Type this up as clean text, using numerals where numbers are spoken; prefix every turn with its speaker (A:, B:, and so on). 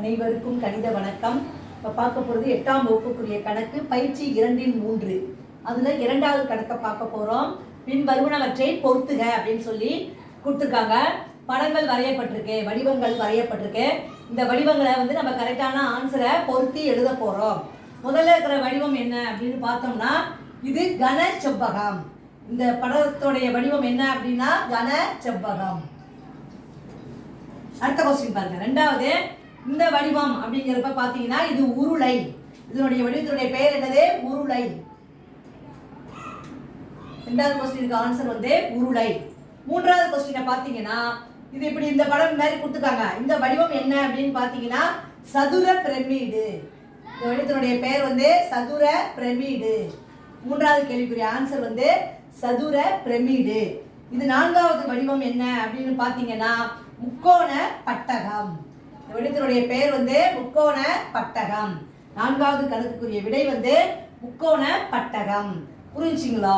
A: அனைவருக்கும் கணித வணக்கம். இப்போ பார்க்க போகிறது 8ஆம் வகுப்புக்குரிய கணக்கு பயிற்சி 2-3. அதில் 2வது கணக்கை பார்க்க போகிறோம். பின் வருவனவற்றை பொறுத்துக அப்படின்னு சொல்லி கொடுத்துருக்காங்க. படங்கள் வரையப்பட்டிருக்கு, வடிவங்கள் வரையப்பட்டிருக்கு. இந்த வடிவங்களை நம்ம கரெக்டான ஆன்சரை பொருத்தி எழுத போகிறோம். முதல்ல இருக்கிற வடிவம் என்ன அப்படின்னு பார்த்தோம்னா இது கன செவ்வகம். இந்த படத்துடைய வடிவம் என்ன அப்படின்னா கன செவ்வகம். அடுத்த கொஸ்டின் பாருங்க. ரெண்டாவது, இந்த வடிவம் அப்படிங்கிறப்ப பாத்தீங்கன்னா இது உருளை. இதனுடைய வடிவத்தினுடைய பெயர் என்னது? உருளை. ரெண்டாவது கொஸ்டினுக்கு ஆன்சர் உருளை. மூன்றாவது கொஸ்டினை பாத்தீங்கன்னா இது இப்படி இந்த படம் மாதிரி கொடுத்துருக்காங்க. இந்த வடிவம் என்ன அப்படின்னு பாத்தீங்கன்னா சதுர பிரமிடு. இந்த வடிவத்தினுடைய பெயர் சதுர பிரமிடு. மூன்றாவது கேள்விக்குரிய ஆன்சர் சதுர பிரமிடு. இது நான்காவது வடிவம் என்ன அப்படின்னு பாத்தீங்கன்னா முக்கோண பட்டகம். இந்த வடிவத்தினுடைய பெயர் முக்கோண பட்டகம். நான்காவது கணக்குக்குரிய விடை முக்கோண பட்டகம். புரிஞ்சுங்களா?